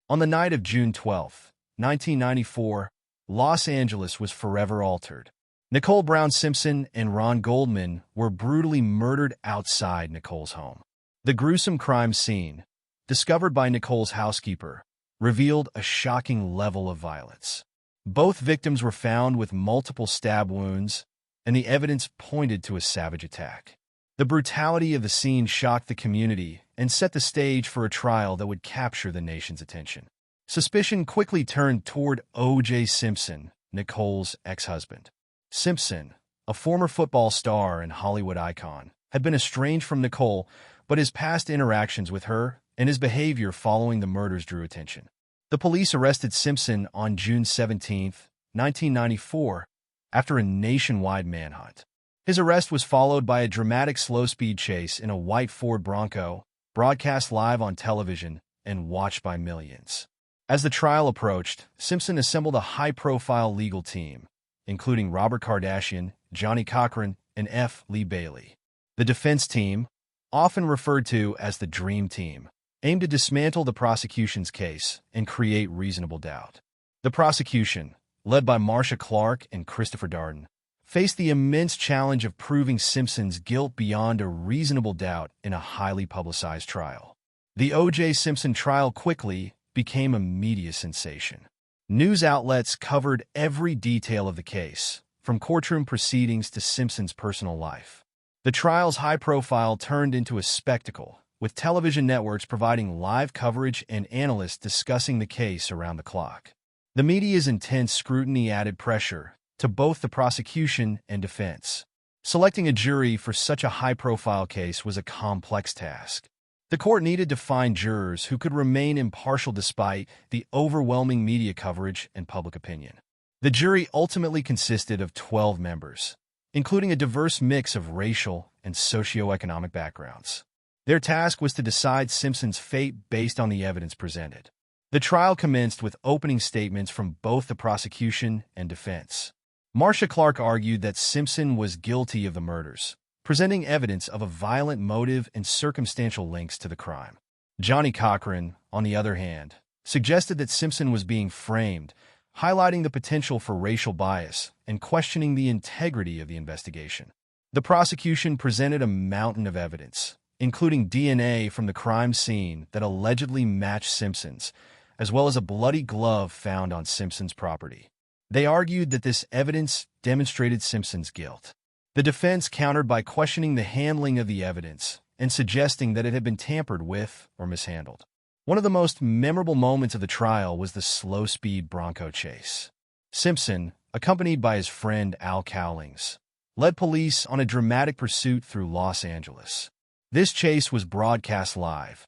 On the night of June 12, 1994, Los Angeles was forever altered. Nicole Brown Simpson and Ron Goldman were brutally murdered outside Nicole's home. The gruesome crime scene, discovered by Nicole's housekeeper, revealed a shocking level of violence. Both victims were found with multiple stab wounds, and the evidence pointed to a savage attack. The brutality of the scene shocked the community and set the stage for a trial that would capture the nation's attention. Suspicion quickly turned toward O.J. Simpson, Nicole's ex-husband. Simpson, a former football star and Hollywood icon, had been estranged from Nicole, but his past interactions with her and his behavior following the murders drew attention. The police arrested Simpson on June 17, 1994, after a nationwide manhunt. His arrest was followed by a dramatic slow-speed chase in a white Ford Bronco, broadcast live on television and watched by millions. As the trial approached, Simpson assembled a high-profile legal team, including Robert Kardashian, Johnnie Cochran, and F. Lee Bailey. The defense team, often referred to as the Dream Team, aimed to dismantle the prosecution's case and create reasonable doubt. The prosecution, led by Marcia Clark and Christopher Darden, faced the immense challenge of proving Simpson's guilt beyond a reasonable doubt in a highly publicized trial. The O.J. Simpson trial quickly became a media sensation. News outlets covered every detail of the case, from courtroom proceedings to Simpson's personal life. The trial's high profile turned into a spectacle, with television networks providing live coverage and analysts discussing the case around the clock. The media's intense scrutiny added pressure to both the prosecution and defense. Selecting a jury for such a high-profile case was a complex task. The court needed to find jurors who could remain impartial despite the overwhelming media coverage and public opinion. The jury ultimately consisted of 12 members, including a diverse mix of racial and socioeconomic backgrounds. Their task was to decide Simpson's fate based on the evidence presented. The trial commenced with opening statements from both the prosecution and defense. Marcia Clark argued that Simpson was guilty of the murders, presenting evidence of a violent motive and circumstantial links to the crime. Johnnie Cochran, on the other hand, suggested that Simpson was being framed, highlighting the potential for racial bias and questioning the integrity of the investigation. The prosecution presented a mountain of evidence, including DNA from the crime scene that allegedly matched Simpson's, as well as a bloody glove found on Simpson's property. They argued that this evidence demonstrated Simpson's guilt. The defense countered by questioning the handling of the evidence and suggesting that it had been tampered with or mishandled. One of the most memorable moments of the trial was the slow-speed Bronco chase. Simpson, accompanied by his friend Al Cowlings, led police on a dramatic pursuit through Los Angeles. This chase was broadcast live,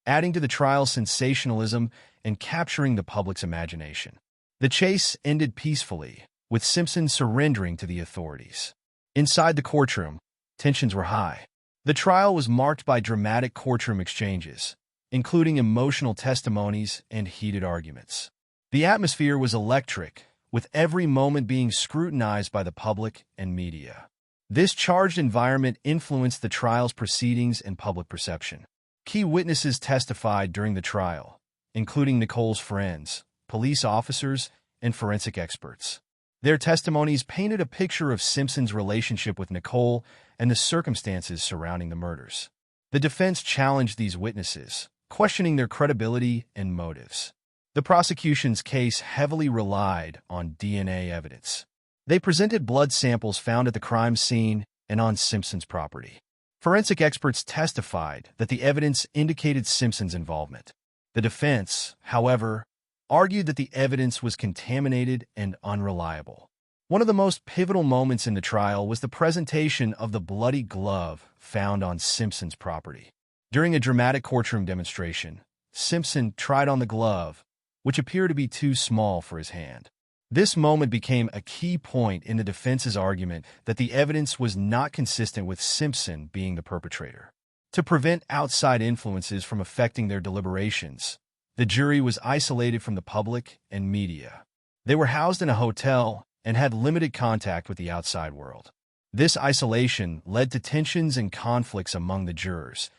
adding to the trial's sensationalism and capturing the public's imagination. The chase ended peacefully, with Simpson surrendering to the authorities. Inside the courtroom, tensions were high. The trial was marked by dramatic courtroom exchanges, including emotional testimonies and heated arguments. The atmosphere was electric, with every moment being scrutinized by the public and media. This charged environment influenced the trial's proceedings and public perception. Key witnesses testified during the trial, including Nicole's friends, police officers, and forensic experts. Their testimonies painted a picture of Simpson's relationship with Nicole and the circumstances surrounding the murders. The defense challenged these witnesses, questioning their credibility and motives. The prosecution's case heavily relied on DNA evidence. They presented blood samples found at the crime scene and on Simpson's property. Forensic experts testified that the evidence indicated Simpson's involvement. The defense, however, argued that the evidence was contaminated and unreliable. One of the most pivotal moments in the trial was the presentation of the bloody glove found on Simpson's property. During a dramatic courtroom demonstration, Simpson tried on the glove, which appeared to be too small for his hand. This moment became a key point in the defense's argument that the evidence was not consistent with Simpson being the perpetrator. To prevent outside influences from affecting their deliberations, the jury was isolated from the public and media. They were housed in a hotel and had limited contact with the outside world. This isolation led to tensions and conflicts among the jurors,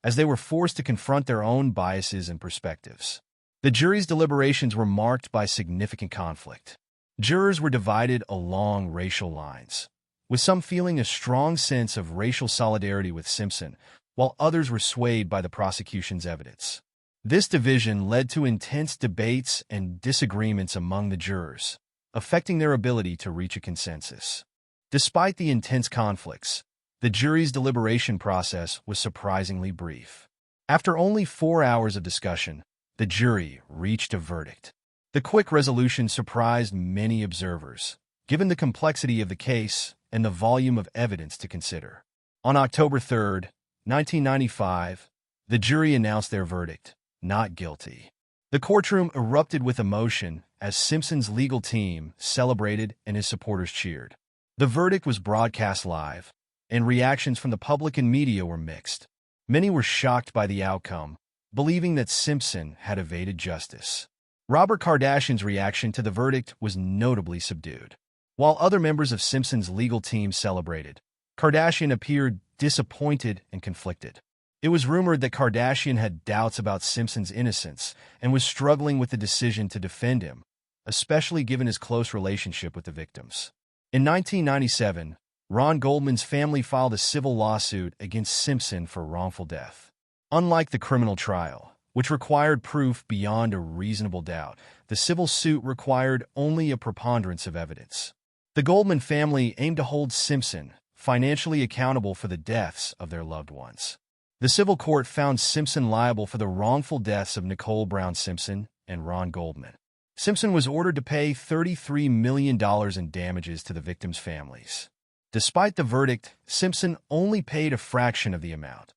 as they were forced to confront their own biases and perspectives. The jury's deliberations were marked by significant conflict. Jurors were divided along racial lines, with some feeling a strong sense of racial solidarity with Simpson, while others were swayed by the prosecution's evidence. This division led to intense debates and disagreements among the jurors, affecting their ability to reach a consensus. Despite the intense conflicts, the jury's deliberation process was surprisingly brief. After only 4 hours of discussion, the jury reached a verdict. The quick resolution surprised many observers, given the complexity of the case and the volume of evidence to consider. On October 3, 1995, the jury announced their verdict, not guilty. The courtroom erupted with emotion as Simpson's legal team celebrated and his supporters cheered. The verdict was broadcast live, and reactions from the public and media were mixed. Many were shocked by the outcome, believing that Simpson had evaded justice. Robert Kardashian's reaction to the verdict was notably subdued. While other members of Simpson's legal team celebrated, Kardashian appeared disappointed and conflicted. It was rumored that Kardashian had doubts about Simpson's innocence and was struggling with the decision to defend him, especially given his close relationship with the victims. In 1997, Ron Goldman's family filed a civil lawsuit against Simpson for wrongful death. Unlike the criminal trial, which required proof beyond a reasonable doubt, the civil suit required only a preponderance of evidence. The Goldman family aimed to hold Simpson financially accountable for the deaths of their loved ones. The civil court found Simpson liable for the wrongful deaths of Nicole Brown Simpson and Ron Goldman. Simpson was ordered to pay $33 million in damages to the victims' families. Despite the verdict, Simpson only paid a fraction of the amount,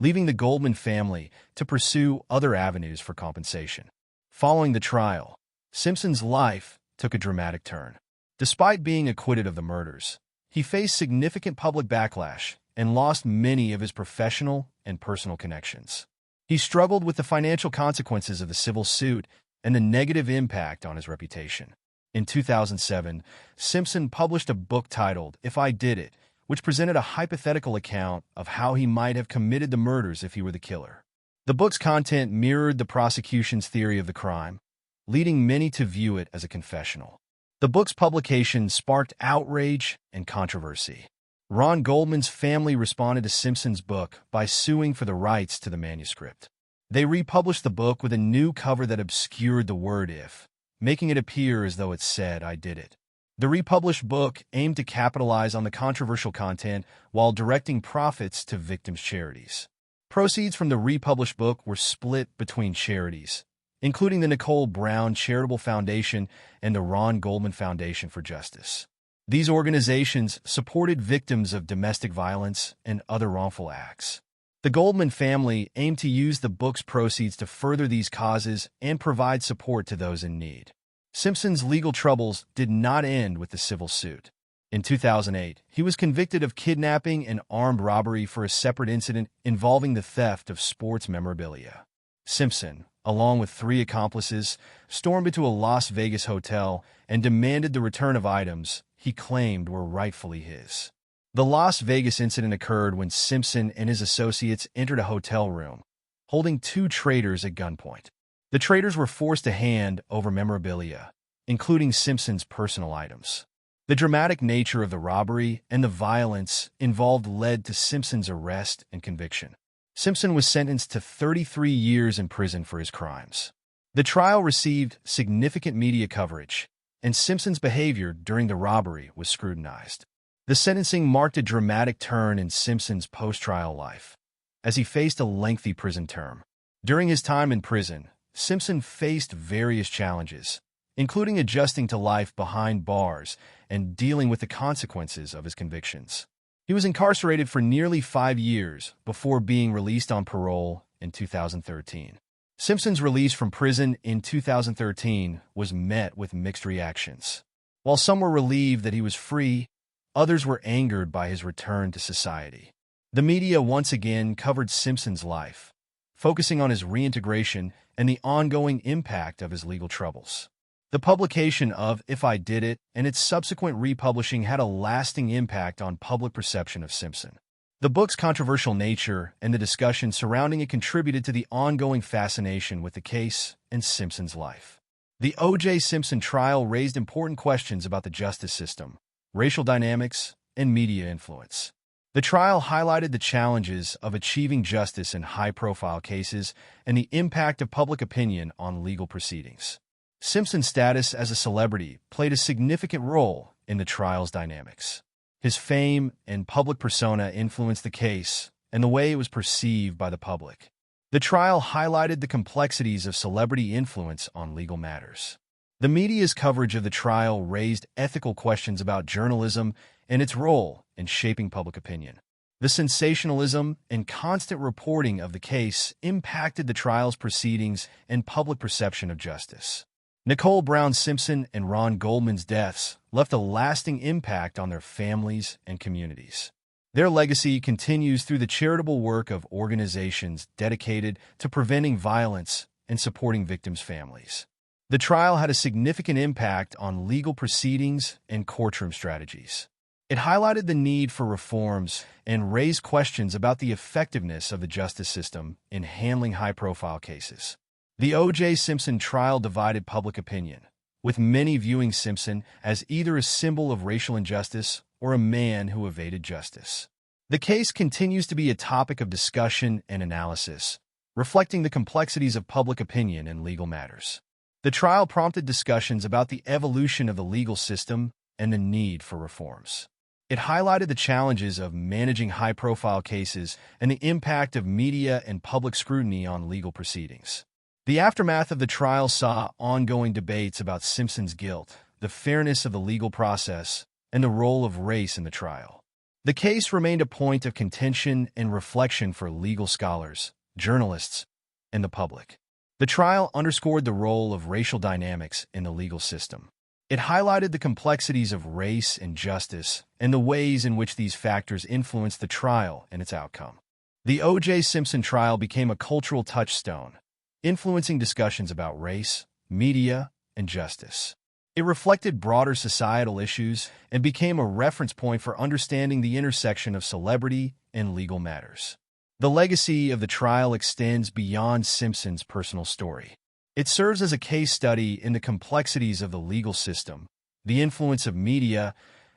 leaving the Goldman family to pursue other avenues for compensation. Following the trial, Simpson's life took a dramatic turn. Despite being acquitted of the murders, he faced significant public backlash and lost many of his professional and personal connections. He struggled with the financial consequences of the civil suit and the negative impact on his reputation. In 2007, Simpson published a book titled IfIDidIt, which presented a hypothetical account of how he might have committed the murders if he were the killer. The book's content mirrored the prosecution's theory of the crime, leading many to view it as a confessional. The book's publication sparked outrage and controversy. Ron Goldman's family responded to Simpson's book by suing for the rights to the manuscript. They republished the book with a new cover that obscured the word "if," making it appear as though it said, "I did it." The republished book aimed to capitalize on the controversial content while directing profits to victims' charities. Proceeds from the republished book were split between charities, including the Nicole Brown Charitable Foundation and the Ron Goldman Foundation for Justice. These organizations supported victims of domestic violence and other wrongful acts. The Goldman family aimed to use the book's proceeds to further these causes and provide support to those in need. Simpson's legal troubles did not end with the civil suit. In 2008, he was convicted of kidnapping and armed robbery for a separate incident involving the theft of sports memorabilia. Simpson, along with 3 accomplices, stormed into a Las Vegas hotel and demanded the return of items he claimed were rightfully his. The Las Vegas incident occurred when Simpson and his associates entered a hotel room, holding 2 traders at gunpoint. The traders were forced to hand over memorabilia, including Simpson's personal items. The dramatic nature of the robbery and the violence involved led to Simpson's arrest and conviction. Simpson was sentenced to 33 years in prison for his crimes. The trial received significant media coverage, and Simpson's behavior during the robbery was scrutinized. The sentencing marked a dramatic turn in Simpson's post-trial life, as he faced a lengthy prison term. During his time in prison, Simpson faced various challenges, including adjusting to life behind bars and dealing with the consequences of his convictions. He was incarcerated for nearly 5 years before being released on parole in 2013. Simpson's release from prison in 2013 was met with mixed reactions. While some were relieved that he was free, others were angered by his return to society. The media once again covered Simpson's life, focusing on his reintegration and the ongoing impact of his legal troubles. The publication of IfIDidIt and its subsequent republishing had a lasting impact on public perception of Simpson. The book's controversial nature and the discussion surrounding it contributed to the ongoing fascination with the case and Simpson's life. The O.J. Simpson trial raised important questions about the justice system, racial dynamics, and media influence. The trial highlighted the challenges of achieving justice in high-profile cases and the impact of public opinion on legal proceedings. Simpson's status as a celebrity played a significant role in the trial's dynamics. His fame and public persona influenced the case and the way it was perceived by the public. The trial highlighted the complexities of celebrity influence on legal matters. The media's coverage of the trial raised ethical questions about journalism and its role in shaping public opinion. The sensationalism and constant reporting of the case impacted the trial's proceedings and public perception of justice. Nicole Brown Simpson and Ron Goldman's deaths left a lasting impact on their families and communities. Their legacy continues through the charitable work of organizations dedicated to preventing violence and supporting victims' families. The trial had a significant impact on legal proceedings and courtroom strategies. It highlighted the need for reforms and raised questions about the effectiveness of the justice system in handling high-profile cases. The O.J. Simpson trial divided public opinion, with many viewing Simpson as either a symbol of racial injustice or a man who evaded justice. The case continues to be a topic of discussion and analysis, reflecting the complexities of public opinion in legal matters. The trial prompted discussions about the evolution of the legal system and the need for reforms. It highlighted the challenges of managing high-profile cases and the impact of media and public scrutiny on legal proceedings. The aftermath of the trial saw ongoing debates about Simpson's guilt, the fairness of the legal process, and the role of race in the trial. The case remained a point of contention and reflection for legal scholars, journalists, and the public. The trial underscored the role of racial dynamics in the legal system. It highlighted the complexities of race and justice and the ways in which these factors influenced the trial and its outcome. The O.J. Simpson trial became a cultural touchstone, influencing discussions about race, media, and justice. It reflected broader societal issues and became a reference point for understanding the intersection of celebrity and legal matters. The legacy of the trial extends beyond Simpson's personal story. It serves as a case study in the complexities of the legal system, the influence of media,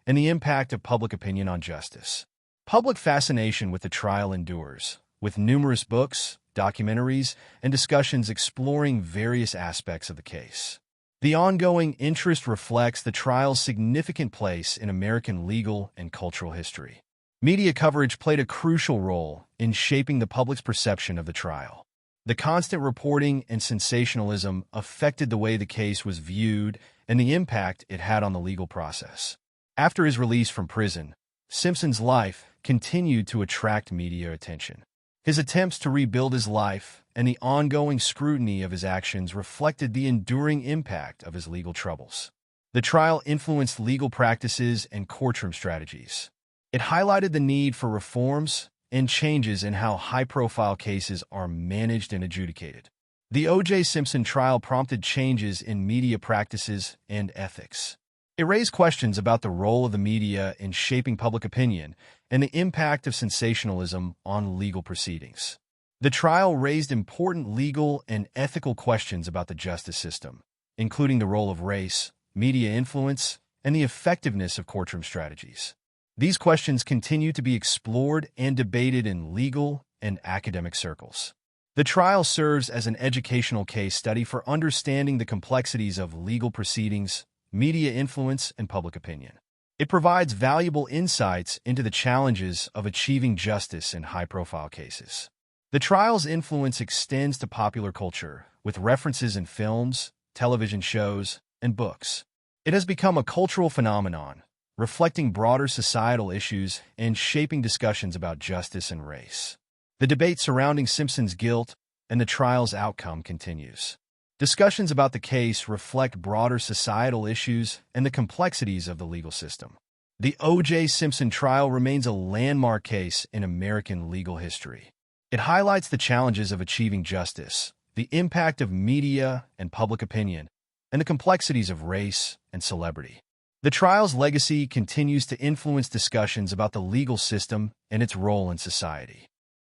and the impact of public opinion on justice. Public fascination with the trial endures, with numerous books, documentaries, and discussions exploring various aspects of the case. The ongoing interest reflects the trial's significant place in American legal and cultural history. Media coverage played a crucial role in shaping the public's perception of the trial. The constant reporting and sensationalism affected the way the case was viewed and the impact it had on the legal process. After his release from prison, Simpson's life continued to attract media attention. His attempts to rebuild his life and the ongoing scrutiny of his actions reflected the enduring impact of his legal troubles. The trial influenced legal practices and courtroom strategies. It highlighted the need for reforms and changes in how high-profile cases are managed and adjudicated. The O.J. Simpson trial prompted changes in media practices and ethics. It raised questions about the role of the media in shaping public opinion and the impact of sensationalism on legal proceedings. The trial raised important legal and ethical questions about the justice system, including the role of race, media influence, and the effectiveness of courtroom strategies. These questions continue to be explored and debated in legal and academic circles. The trial serves as an educational case study for understanding the complexities of legal proceedings, media influence, and public opinion. It provides valuable insights into the challenges of achieving justice in high-profile cases. The trial's influence extends to popular culture, with references in films, television shows, and books. It has become a cultural phenomenon, reflecting broader societal issues and shaping discussions about justice and race. The debate surrounding Simpson's guilt and the trial's outcome continues. Discussions about the case reflect broader societal issues and the complexities of the legal system. The O.J. Simpson trial remains a landmark case in American legal history. It highlights the challenges of achieving justice, the impact of media and public opinion, and the complexities of race and celebrity. The trial's legacy continues to influence discussions about the legal system and its role in society.